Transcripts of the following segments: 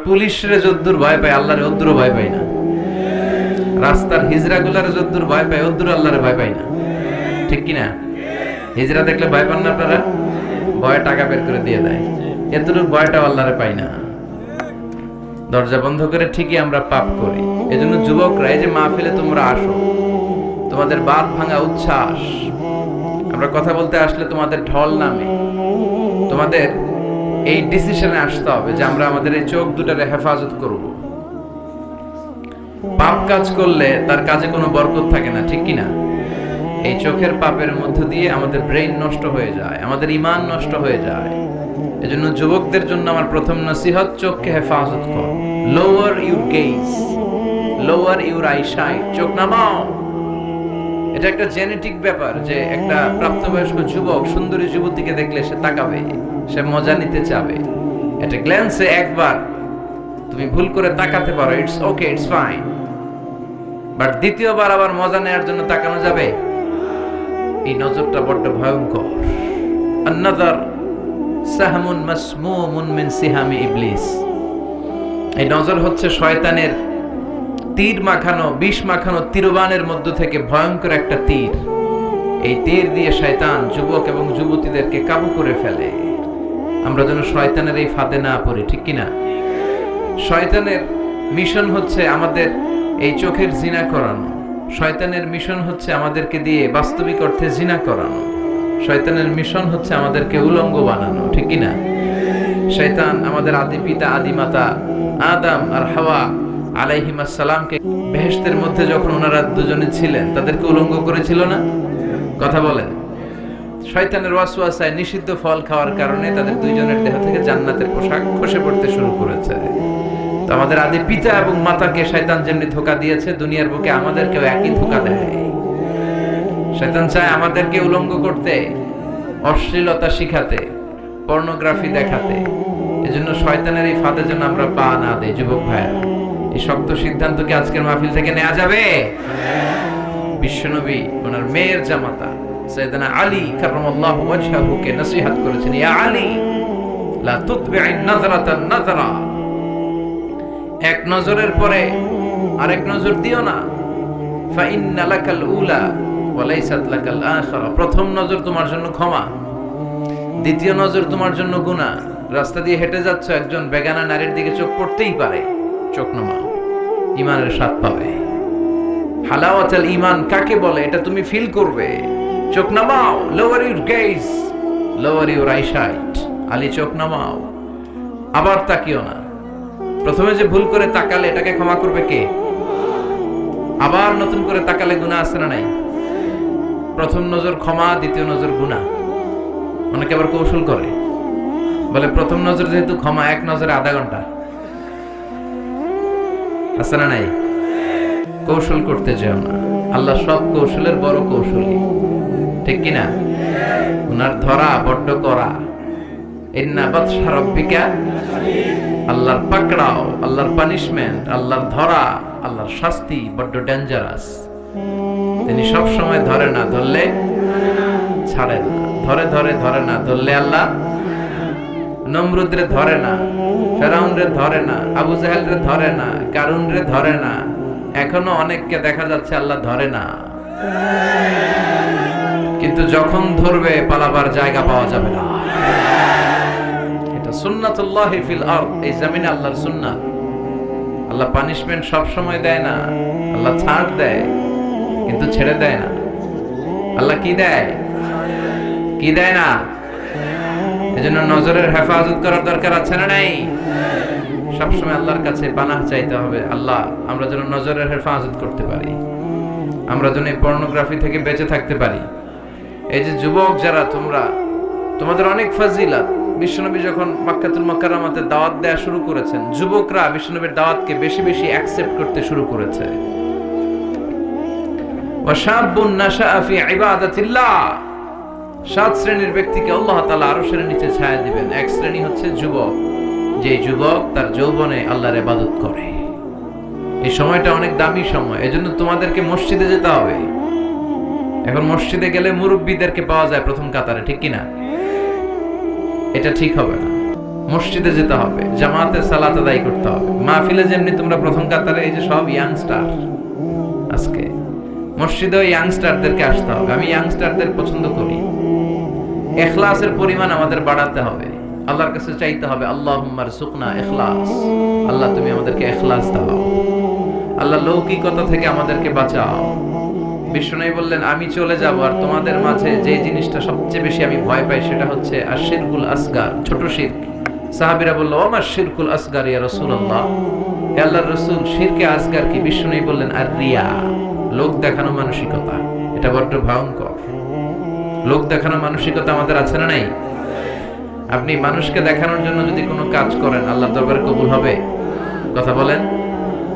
পুলিশরে যদ্দুর ভয় পাই, আল্লাহরে অদ্দুরও ভয় পাই না। রাস্তার হিজড়া গুলার যদ্দুর ভয় পাই, অদ্দুর আল্লাহরে ভয় পাই না। ঠিক কিনা? হিজড়া দেখলে ভয় পান না আপনারা? ভয়ে টাকা বের করে দিয়ে দেয়, এতটুকু ভয়টা আল্লাহরে পাই না। দরজা বন্ধ করে ঠিকই আমরা পাপ করি। এজন্য যুবকরা, এই যে মাহফিলে তোমরা আসো, তোমাদের বাদ ভাঙা উচ্ছ্বাস, আমরা কথা বলতে আসলে তোমাদের ঢল নামে। তোমাদের এই ডিসিশনে আসতে হবে যে আমরা আমাদের এই চোখ দুটারে হেফাজত করব। পাপ কাজ করলে তার কাজে কোনো বরকত থাকে না, ঠিক কিনা? এই চোখের পাপের মধ্য দিয়ে আমাদের ব্রেইন নষ্ট হয়ে যায়, আমাদের ঈমান নষ্ট হয়ে যায়। এজন্য যুবকদের জন্য আমার প্রথম নসিহত, চোখকে হেফাজত কর। Lower your gauge, lower your eyesight, চোখ নামাও। এটা একটা জেনেটিক ব্যাপার যে একটা প্রাপ্তবয়স্ক যুবক সুন্দরী যুবতীকে দেখলে সে তাকাবে, সে মজা নিতে চাবে। এটা গ্ল্যান্সে একবার তুমি ভুল করে তাকাতে পারো, it's okay, it's fine, but দ্বিতীয়বার আবার মজা নেওয়ার জন্য তাকানো যাবে? এই নজরটা বড্ড ভয়ঙ্কর। আন-নাযার সাহমুন মাসমুমুন মিন সিহামি ইবলিস। এই নজর হচ্ছে শয়তানের তীর মাখানো, বিষ মাখানো তীরবানের মধ্য থেকে ভয়ঙ্কর একটা তীর। এই তীর দিয়ে শয়তান যুবক এবং যুবতীদেরকে কাবু করে ফেলে। আমরা যেন শয়তানের এই ফাঁদে না পড়ি, ঠিক কিনা? শয়তানের মিশন হচ্ছে আমাদের এই চোখের জিনা করানো। শয়তানের মিশন হচ্ছে আমাদেরকে দিয়ে বাস্তবিক অর্থে জিনা করানো। শয়তানের মিশন হচ্ছে আমাদেরকে উলঙ্গ বানানো, ঠিক কিনা? শয়তান আমাদের আদি পিতা, আদি মাতা আদম আর হাওয়া আলাইহিমাস সালামকে বেহেশতের মধ্যে যখন ওনারা দুজনে ছিলেন, তাদেরকে উলঙ্গ করেছিল না? কথা বলেন। শয়তানের ওয়াসওয়াসায় নিষিদ্ধ ফল খাওয়ার কারণে তাদের দুইজনের দেহ থেকে জান্নাতের পোশাক খসে পড়তে শুরু করেছে। তো আমাদের আদি পিতা এবং মাতাকে শয়তান যেমনি ধোঁকা দিয়েছে, দুনিয়ার বুকে আমাদেরকেও একই ধোঁকা দেয়। শয়তান চায় আমাদেরকে উলঙ্গ করতে, অশ্লীলতা শিখাতে, পর্নোগ্রাফি দেখাতে। এজন্য শয়তানের এই ফাঁদে যেন আমরা পা না দেই। যুবক ভাইরা, এই শক্ত সিদ্ধান্ত কি আজকের মাহফিল থেকে নেওয়া যাবে? বিশ্বনবী ওনার মেয়ের জামাতা সাইয়েদনা আলী কাররামাল্লাহু ওয়াজহাহু কে নসিহত করেছেন, ইয়া আলী লা তুতবি'আন নাযরাতান নাযরা, এক নজরের পরে আরেক নজর দিও না। ফা ইন্না লাকাল উলা ওয়া লাইসাত লাকাল আখিরা, প্রথম নজর তোমার জন্য ক্ষমা, দ্বিতীয় নজর তোমার জন্য গুনাহ। রাস্তা দিয়ে হেঁটে যাচ্ছ, একজন বেগানা নারীর দিকে চোখ পড়তেই পারে, চোখ নামাও, ঈমানের স্বাদ পাবে। হালাওয়াতুল ঈমান কাকে বলে এটা তুমি ফিল করবে। চোখ নামাও, lower your gauge, lower your eyesight. Ali চোখ নামাও, আবার তাকিও না। প্রথমে যে ভুল করে তাকালে এটাকে ক্ষমা করবে কে? আবার নতুন করে তাকালে গুনাহ আছে না নাই? প্রথম নজর ক্ষমা, দ্বিতীয় নজর গুনাহ। অনেকে আবার কৌশল করে, বলে প্রথম নজর যেহেতু ক্ষমা, এক নজরে আধা ঘন্টা। আছে না নাই? কৌশল করতে যেও না, আল্লাহ সব কৌশলের বড় কৌশলী, ঠিক কিনা? উনার ধরা বড্ড করা। ইন্না বাতশা রাব্বিকা, আল্লাহর পাকড়াও, আল্লাহর পানিশমেন্ট, আল্লাহর ধরা, আল্লাহর শাস্তি বড্ড ডেঞ্জারাস। তিনি সব সময় ধরে না, ধরলে ছাড়ে না, ধরে ধরে ধরে না, ধরলে আল্লাহ। নমরুদরে ধরে না, ফেরাউনরে ধরে না, আবু জাহেলরে ধরে না, কারুনরে ধরে না। এখনো অনেককে দেখা যাচ্ছে আল্লাহ ধরে না, কিন্তু যখন ধরবে পালাবার জায়গা পাওয়া যাবে না। এটা সুন্নাতুল্লাহি ফিল আরদ, এই জমিনে আল্লাহর সুন্নাত। আল্লাহ পানিশমেন্ট সব সময় দেয় না, আল্লাহ ছাড় দেয় কিন্তু ছেড়ে দেয় না। আল্লাহ কি দেয়? কি দেয় না? এজন্য নজরের হেফাজত করার দরকার আছে না নাই? সবসময় আল্লাহর কাছে পানাহ চাইতে হবে। আল্লাহ, আমরা যেন নজরের হেফাজত করতে পারি, আমরা যেন এই পর্নোগ্রাফি থেকে বেঁচে থাকতে পারি। এই যে যুবক যারা তোমরা, তোমাদের অনেক ফাজিলাত। বিশ্বনবী যখন মক্কাতুল মুকাররমাতে দাওয়াত দেয়া শুরু করেছেন, যুবকরা বিশ্বনবীর দাওয়াতকে বেশি বেশি অ্যাকসেপ্ট করতে শুরু করেছে। ওয়া শাবুন নাশাআ ফি ইবাদাতিল্লাহ, 7 শ্রেণীর ব্যক্তিকে আল্লাহ তাআলা আরশের নিচে ছায়া দিবেন। এক শ্রেণী হচ্ছে যুবক, যে যুবক তার যৌবনে আল্লাহর ইবাদত করে। এই সময়টা অনেক দামি সময়, এজন্য তোমাদেরকে মসজিদে যেতে হবে। এখন মসজিদে গেলে মুরব্বীদেরকে পাওয়া যায় প্রথম কাতারে, ঠিক কিনা? এটা ঠিক হবে না। মসজিদে যেতে হবে, জামাতে সালাত আদায় করতে হবে। মাহফিলে যেমনি তোমরা প্রথম কাতারে, এই যে সব ইয়াংস্টার, আজকে মসজিদেও ইয়াংস্টারদেরকে আসতে হবে। আমি ইয়াংস্টারদের পছন্দ করি। ইখলাসের পরিমাণ আমাদের বাড়াতে হবে। আল্লাহর কাছে চাইতে হবে, আল্লাহুম্মা রযুকনা ইখলাস, আল্লাহ তুমি আমাদেরকে ইখলাস দাও। আল্লাহ লৌকিকতা থেকে আমাদেরকে বাঁচাও। বিষ্ণু বললেন, আমি চলে যাব আর তোমাদের মাঝে যে জিনিসটা সবচেয়ে বেশি আমি ভয় পাই সেটা হচ্ছে আশিরকুল আসগার, ছোট শিরক। সাহাবীরা বলল, ওমা শিরকুল আসগার ইয়া রাসূলুল্লাহ, হে আল্লাহর রাসূল, শিরকে আসগার কি? বিষ্ণু বললেন, আর রিয়া, লোক দেখানো মানসিকতা। এটা বড্ড ভয়ঙ্কর। লোক দেখানো মানসিকতা আমাদের আছে না নাই? আপনি মানুষকে দেখানোর জন্য যদি কোনো কাজ করেন, আল্লাহর দরবারে কবুল হবে? কথা বলেন।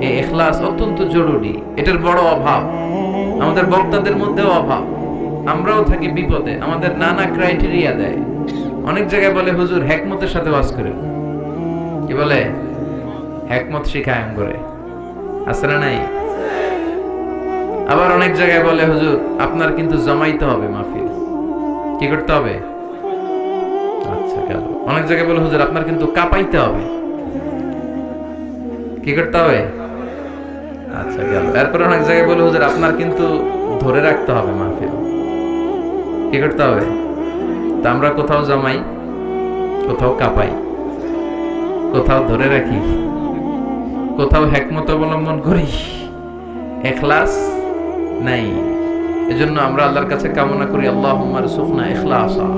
এই ইখলাস অত্যন্ত জরুরি। এটার বড় অভাব আমাদের বক্তাদের মধ্যেও অভাব। আমরাও থাকি বিপদে, আমাদের নানা ক্রাইটেরিয়া দেয়। অনেক জায়গায় বলে, হুজুর হিকমতের সাথে ওয়াজ করে। কি বলে? হিকমত শিখায় আম করে, আছে না নাই? আবার অনেক জায়গায় বলে, হুজুর আপনার কিন্তু জমাইতে হবে মাহফিল। কি করতে হবে? আচ্ছা গেল। অনেক জায়গায় বলে, হুজুর আপনার কিন্তু কাঁপাইতে হবে। কি করতে হবে? আচ্ছা গেল। এরপর অনেক জায়গায় বলে, হুজুর আপনার কিন্তু ধরে রাখতে হবে মাহফিল। কি করতে হবে? তা আমরা কোথাও জমাই, কোথাও কাঁপাই, কোথাও ধরে রাখি, কোথাও হিকমত অবলম্বন করি, ইখলাস নাই। এজন্য আমরা আল্লাহর কাছে কামনা করি, আল্লাহুম্মা রযুকনা ইখলাসা,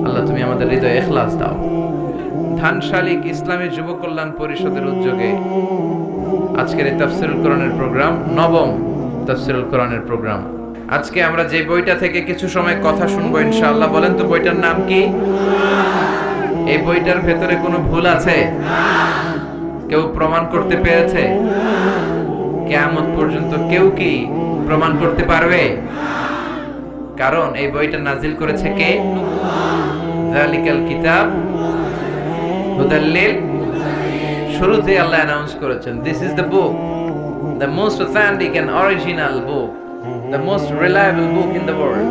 আল্লাহ তুমি আমাদের হৃদয়ে ইখলাস দাও। ধানশালিক ইসলামী যুব কল্যাণ পরিষদের উদ্যোগে আজকের এই তাফসীরুল কোরআনের প্রোগ্রাম, নবম তাফসীরুল কোরআনের প্রোগ্রাম। আজকে আমরা যে বইটা থেকে কিছু সময় কথা শুনবো ইনশাআল্লাহ, বলেন তো বইটার নাম কি? এই বইটার ভেতরে কোনো ভুল আছে? কেউ প্রমাণ করতে পেরেছে? কিয়ামত পর্যন্ত কেউ কি প্রমাণ করতে পারবে? কারণ এই বইটা নাজিল করেছে কে? যালিকাল কিতাব হুদাল লিল, শুরুতে আল্লাহ অ্যানাউন্স করেছেন, this is the book, the most authentic and original book, the most reliable book in the world,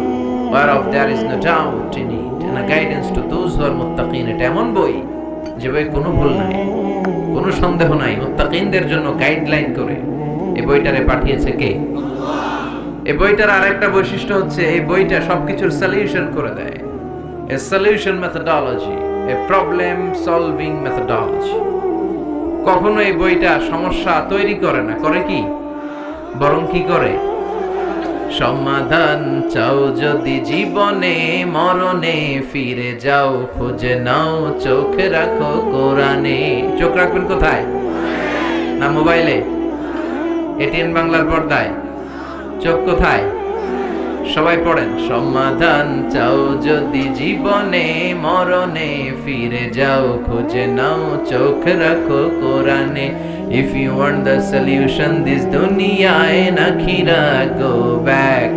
whereof there is no doubt in it, and a guidance to those who are muttaqin. এটা এমন বই যে বই কোনো ভুল নাই, কোনো সন্দেহ নাই, মুত্তাকিনদের জন্য গাইডলাইন করে এই বইটারে পাঠিয়েছে কে? এই বইটার আরেকটা বৈশিষ্ট্য হচ্ছে, এই বইটা সবকিছুর সলিউশন করে দেয়। A solution methodology, A problem solving methodology. কখনো এই বইটা সমস্যা তৈরি করে না, করে কি? বরং কি করে? সমাধান চাও যদি জীবনে, মরণে ফিরে যাও, খুঁজে নাও চোখ রাখো কোরআনে। চোখ রাখবেন কোথায়? না মোবাইলে, এটিএন বাংলার পর্দায়? চোখ কোথায়? সবাই পড়েন, সমাধান চাও যদি জীবনে, মরণে ফিরে যাও, খুঁজে নাও চোখ রাখো কোরআনে। If you want the solution this dunya and akhirah, go back,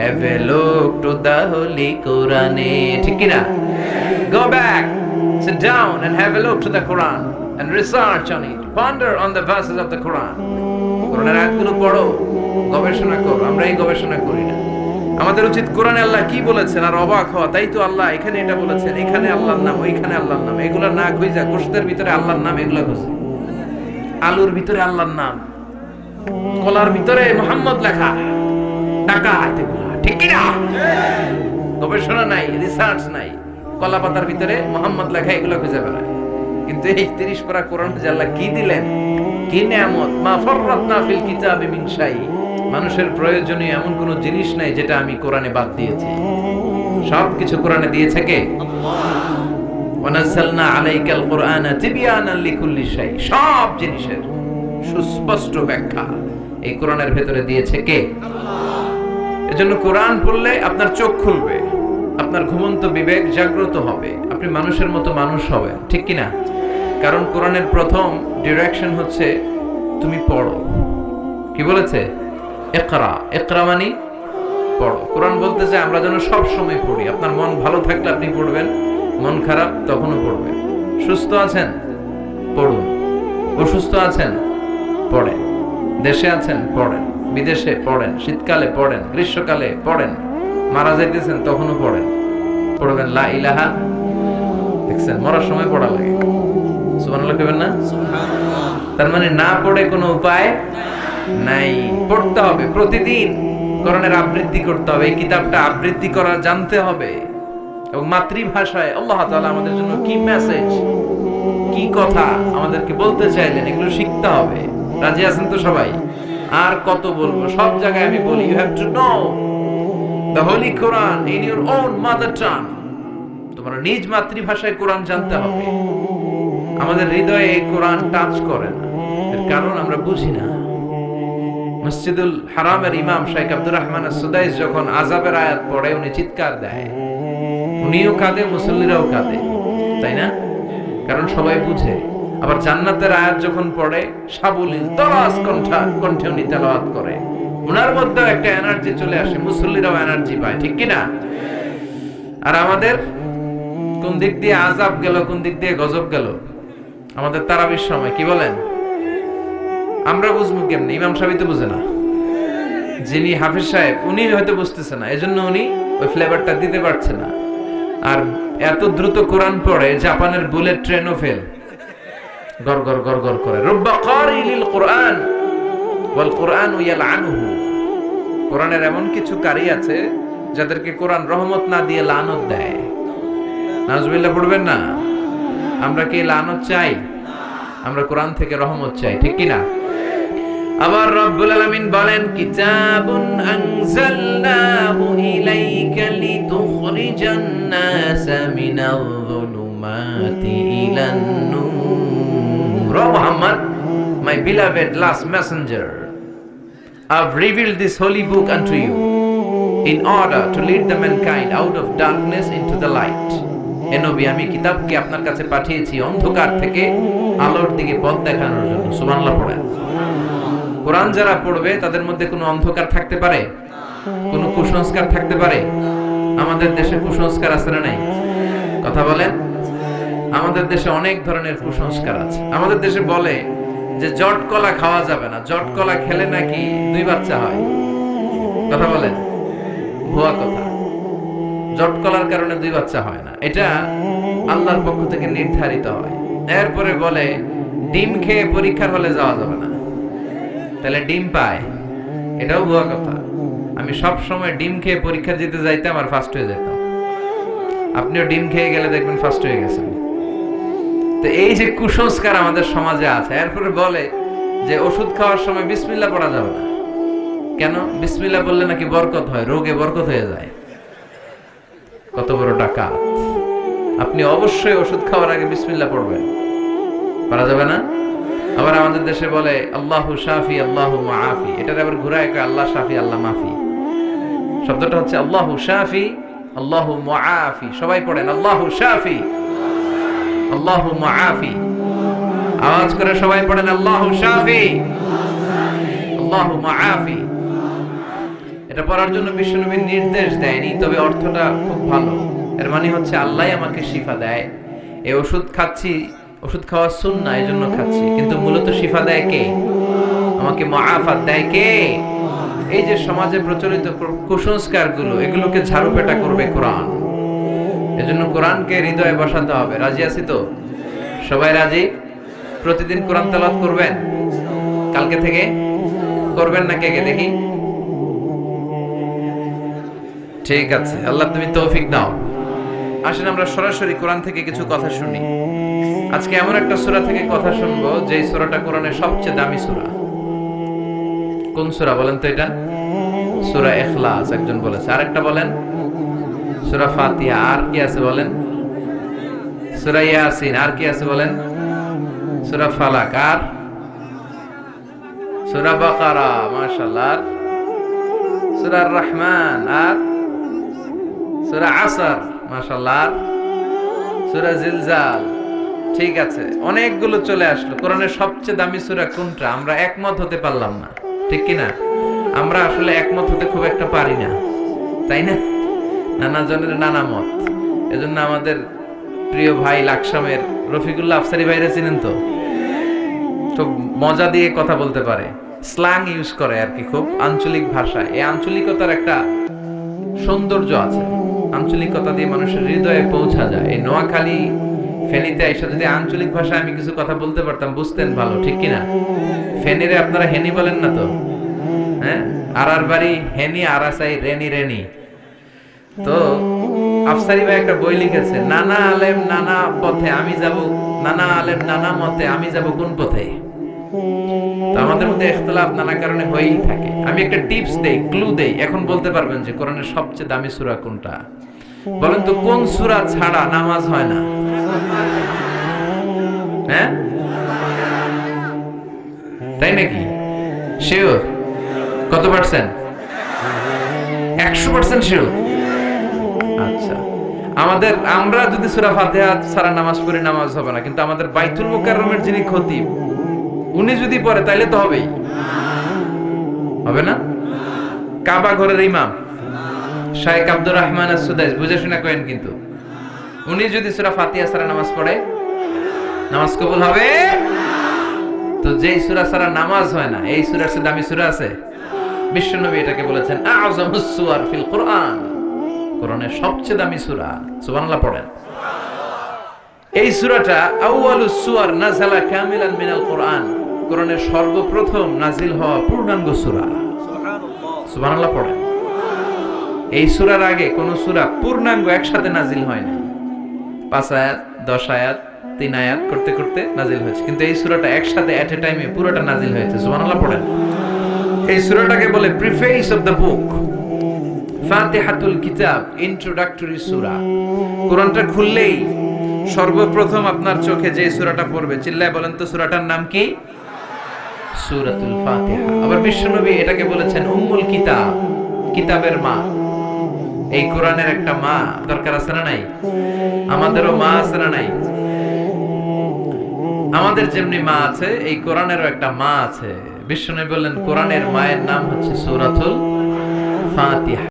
have a look to the holy Quran. ঠিক কি না? Go back, sit down and have a look to the Quran and research on it, ponder on the verses of the Quran. কোরআনের আয়াতগুলো পড়ো, গবেষণা করো। আমরা এই গবেষণা করি না। আমাদের উচিত কোরআনে আল্লাহ কি বলেছেন আর অবাক হওয়া। তাই তো আল্লাহ এখানে এটা বলেছেন, এখানে আল্লাহর নাম, ওইখানে আল্লাহর নাম। এগুলো না খুঁজে গোশতের ভিতরে আল্লাহর নাম, এগুলো খুঁজে। আলুর ভিতরে আল্লাহর নাম, কলার ভিতরে মুহাম্মদ লেখা, টাকা এগুলা, ঠিক কি না? গবেষণা নাই, রিসার্চ নাই, কলা পাতার ভিতরে মুহাম্মদ লেখা, এগুলো খুঁজে বেড়ায়। কিন্তু এই 30 পারা কোরআন যে আল্লাহ কি দিলেন, কি নিয়ামত! মা ফাররাতনা ফিল কিতাবি মিন শাই, মানুষের প্রয়োজনীয় এমন কোন জিনিস নাই যেটা আমি কোরআনে বাদ দিয়েছি। সবকিছু কোরআনে দিয়েছে কে? ওয়ানাযালনা আলাইকাল কুরআনা তিবয়ানান লিকুল্লি শাই, সব জিনিসের সুস্পষ্ট ব্যাখ্যা এই কোরআনের ভেতরে দিয়েছে কে? আল্লাহ। এজন্য কোরআন পড়লে আপনার চোখ খুলবে, আপনার ঘুমন্ত বিবেক জাগ্রত হবে, আপনি মানুষের মতো মানুষ হবেন, ঠিক কি না? কারণ কোরআনের প্রথম ডিরেকশন হচ্ছে তুমি পড়ো। কি বলেছে? ইকরা। ইকরা মানে পড়ো। কোরআন বলতেছে আমরা যেন সব সময় পড়ি। আপনার মন ভালো থাকলে আপনি পড়বেন, মন খারাপ তখনও পড়বেন। সুস্থ আছেন পড়ুন, অসুস্থ আছেন পড়েন, দেশে আছেন পড়েন, বিদেশে পড়েন, শীতকালে পড়েন, গ্রীষ্মকালে পড়েন, মারা যাইতেছেন তখনও পড়েন। পড়বেন লা ইলাহা দেখছেন, মরার সময় পড়া লাগে। সুবহানাল্লাহ কইবেন না? তার মানে না পড়ে কোনো উপায় নাই, পড়তে হবে প্রতিদিন। কোরআনের আবৃত্তি করতে হবে, এই কিতাবটা আবৃত্তি করা জানতে হবে, এবং মাতৃভাষায় আল্লাহ তাআলা আমাদের জন্য কি মেসেজ, কি কথা আমাদেরকে বলতে চাইলেন, এগুলো শিখতে হবে। রাজি আছেন তো সবাই? আর কত বলবো, সব জায়গায় আমি বলি, you have to know the holy Quran in your own mother tongue. তোমার নিজ মাতৃভাষায় কোরআন জানতে হবে। আমাদের হৃদয়ে এই কোরআন টাচ করে না, এর কারণ আমরা বুঝি না। মসজিদুল হারামের ইমাম শাইখ আব্দুর রহমান আস-সুদাইস যখন আযাবের আয়াত পড়ে, উনি চিৎকার দেয়, উনিও কাঁদে, মুসল্লিরাও কাঁদে, তাই না? কারণ সবাই বুঝে। আবার জান্নাতের আয়াত যখন পড়ে, সাবলীল তরাস কণ্ঠে উনি তেলাওয়াত করে, উনার মধ্যেও একটা এনার্জি চলে আসে, মুসল্লিরাও এনার্জি পায়, ঠিক কি না? আর আমাদের কোন দিক দিয়ে আযাব গেল, কোন দিক দিয়ে গজব গেল আমাদের তারাবির সময়, কি বলেন? আমরা বুঝবো কেমনে? ইমাম সাহেব তো বুঝে না, যিনি হাফেজ সাহেব উনি হয়তো বুঝতেছে না, এজন্য উনি ওই ফ্লেভারটা দিতে পারছে না। আর এত দ্রুত কোরআন পড়ে, জাপানের বুলেট ট্রেনও ফেল, গর গর গর গর করে। রুব্বা কারিলিল কোরআন ওয়াল কোরআনু ইয়ালআনুহু। কোরআনের এমন কিছু কারি আছে যাদেরকে কোরআন রহমত না দিয়ে লানত দেয়। নাউজুবিল্লাহ পড়বেন না? আমরা কি লানত চাই? আমরা কোরআন থেকে রহমত চাই, ঠিক কি না? আবার রব্বুল আলামিন বলেন, কিতাবুন আনজালনাহু ইলাইকা লিতুখরিজান নাসা মিনাল যুলুমাতি ইলান নূর। ও Muhammad, my beloved last messenger, I've revealed this holy book unto you in order to lead the mankind out of darkness into the light. হে নবী, আমি কিতাবকে আপনার কাছে পাঠিয়েছি অন্ধকার থেকে আলোর দিকে পথ দেখানোর জন্য। সুবহানাল্লাহ পড়েন। কোরআন যারা পড়বে তাদের মধ্যে কোনো অন্ধকার থাকতে পারে? কোনো কুসংস্কার থাকতে পারে? আমাদের দেশে কুসংস্কার আছে না নাই? কথা বলেন। আমাদের দেশে অনেক ধরনের কুসংস্কার আছে। আমাদের দেশে বলে যে জট কলা খাওয়া যাবে না, জট কলা খেলে নাকি 2 বাচ্চা হয়। কথা বলেন, ভুয়া কথা। জট কলার কারণে 2 বাচ্চা হয় না, এটা আল্লাহর পক্ষ থেকে নির্ধারিত হয়। এরপরে বলে ডিম খেয়ে পরীক্ষার হলে যাওয়া যাবে না, তাহলে ডিম পায়, এটাও ভুয়া কথা। আমি সব সময় ডিম খেয়ে পরীক্ষা দিতে যাইতাম আর ফার্স্ট হয়ে যেতাম। আপনিও ডিম খেয়ে গেলে দেখবেন ফার্স্ট হয়ে গেছেন। তো এই যে কুসংস্কার আমাদের সমাজে আছে। এরপরে বলে যে ওষুধ খাওয়ার সময় বিসমিল্লাহ পড়া যাবে না। কেন? বিসমিল্লাহ বললে নাকি বরকত হয়, রোগে বরকত হয়ে যায়। কত বড় ডাকাত! আপনি অবশ্যই ওষুধ খাওয়ার আগে বিসমিল্লাহ পড়বেন, পারা যাবে না। আবার আমাদের দেশে বলে আল্লাহু শাফি আল্লাহু মুআফি, এটার আবার ঘুরায় কয় আল্লাহ শাফি আল্লাহ মাফি। শব্দটা হচ্ছে আল্লাহু শাফি আল্লাহু মুআফি। সবাই পড়েন আল্লাহু শাফি আল্লাহু মুআফি। আওয়াজ করে সবাই পড়েন আল্লাহু শাফি আল্লাহু মুআফি। এটা পড়ার জন্য বিশ্বনবী নির্দেশ দেয়নি, তবে অর্থটা খুব ভালো। এর মানে হচ্ছে আল্লাহই আমাকে শিফা দেয়। এই ওষুধ খাচ্ছি, ওষুধ খাওয়া সুন্নাহ, এজন্য খাচ্ছি, কিন্তু মূলত শিফা দেয় কে? আমাকে মুআফাত দেয় কে? এই যে সমাজে প্রচলিত কুসংস্কার গুলো, এগুলোকে ঝাড়ুপেটা করবে কোরআন। এজন্য কোরআনকে হৃদয়ে বসাতে হবে। রাজি আছি তো? সবাই রাজি? প্রতিদিন কোরআন তেলাওয়াত করবেন? কালকে থেকে করবেন না? কে কে দেখি? ঠিক আছে, আল্লাহ তুমি তৌফিক দাও। আসেন আমরা সরাসরি কোরআন থেকে কিছু কথা শুনি। আজকে এমন একটা সূরা থেকে কথা শুনবো যে সূরাটা কোরআনের সবচেয়ে দামি সূরা। কোন সূরা বলেন তো? এটা সূরা ইখলাস একজন বলেছে, আরেকটা বলেন সূরা ফাতিহা, আর কি আছে বলেন? সূরা ইয়াসিন, আর কি আছে বলেন? সূরা ফালাক, আর সূরা বাকারা, মাশাআল্লাহ, সূরা রহমান, আর সূরা আসর, মাশাআল্লাহ, সূরা জিলজাল। ঠিক আছে, অনেকগুলো চলে আসলো। কোরআনের সবচেয়ে দামি সূরা কোনটা? আমরা একমত হতে পারলাম না, ঠিক কি না? আমরা আসলে একমত হতে খুব একটা পারি না, তাই না? নানা জনের নানা মত। এজন্য আমাদের প্রিয় ভাই লাকসামের রফিকুল্লাহ আফসারি ভাইরা চিনেন তো? খুব মজা দিয়ে কথা বলতে পারে, স্ল্যাং ইউজ করে আর কি, খুব আঞ্চলিক ভাষায়। এই আঞ্চলিকতার একটা সৌন্দর্য আছে, আঞ্চলিকতা দিয়ে মানুষের হৃদয়ে পৌঁছা যায়। এই নোয়াখালী ফেনীতে আইসা যদি আঞ্চলিক ভাষায় আমি কিছু কথা বলতে পারতাম, বুঝতেন ভালো, ঠিক কিনা? ফেনীরে আপনারা হেনি বলেন না তো? হ্যাঁ, আর বাড়ি হেনি, আরাসাই রেনি রেনি। তো আফসারি ভাই একটা বই লিখেছে, নানা আলেম নানা পথে আমি যাব, নানা আলেম নানা মতে আমি যাব কোন পথে। তো আমাদের মধ্যে ইখতিলাফ নানা কারণে হয়েই থাকে। আমি একটা টিপস দেই, ক্লু দেই, এখন বলতে পারবেন যে কোরআনের সবচেয়ে দামি সূরা কোনটা? বলেন তো, কোন সূরা ছাড়া নামাজ হয় না? হ্যাঁ, তাই নাকি? শিওর? কত পার্সেন্ট? 100% শিওর? আচ্ছা, আমরা যদি সূরা ফাতিহা ছাড়া নামাজ পড়ি, নামাজ হবে না, কিন্তু আমাদের বাইতুল মুকাররমের যিনি খতিব, উনি যদি পড়ে তাইলে তো হবেই, হবে না? কাবা ঘরের ইমাম শাইখ আব্দুর রহমান আস-সুদাইস, বুঝে শুনে করেন, কিন্তু উনি যদি সূরা ফাতিহা ছাড়া নামাজ পড়ে, নামাজ কবুল হবে? তো যেই সূরা ছাড়া নামাজ হয় না, এই সূরার চেয়ে দামি সূরা আছে? বিশ্বনবী এটাকে বলেছেন আযমুস সুওয়ার ফিল কুরআন, কোরআনের সবচেয়ে দামি সূরা। সুবহানাল্লাহ পড়েন। এই সূরাটা আউয়ালুস সুওয়ার নাযালা কামিলান মিনাল কুরআন, কোরআনের সর্বপ্রথম নাজিল হওয়া পূর্ণাঙ্গ সূরা। সুবহানাল্লাহ, সুবহানাল্লাহ পড়েন। এই সূরার আগে কোন সূরা পূর্ণাঙ্গ একসাথে নাজিল হয়নি। 5 আয়াত, 10 আয়াত, 3 আয়াত করতে করতে নাজিল হয়েছে, কিন্তু এই সূরাটা একসাথে এট এ টাইমে পুরোটা নাজিল হয়েছে। সুবহানাল্লাহ পড়েন। এই সূরাটাকে বলে প্রিফেস অফ দ্য বুক, ফাতিহাতুল কিতাব, ইন্ট্রোডাক্টরি সূরা। কোরআনটা খুললেই সর্বপ্রথম আপনার চোখে যে সূরাটা পড়বে, চিল্লায় বলেন তো সূরাটার নাম কি? সূরাতুল ফাতিহা। আবার বিশ্বনবী এটাকে বলেছেন উম্মুল কিতাব, কিতাবের মা। এই কোরআনের একটা মা দরকার আছে না নাই? আমাদেরও মা আছে না নাই? আমাদের যেমনি মা আছে, এই কোরআনেরও একটা মা আছে। বিশ্বনবী বললেন কোরআনের মায়ের নাম হচ্ছে সূরাতুল ফাতিহা।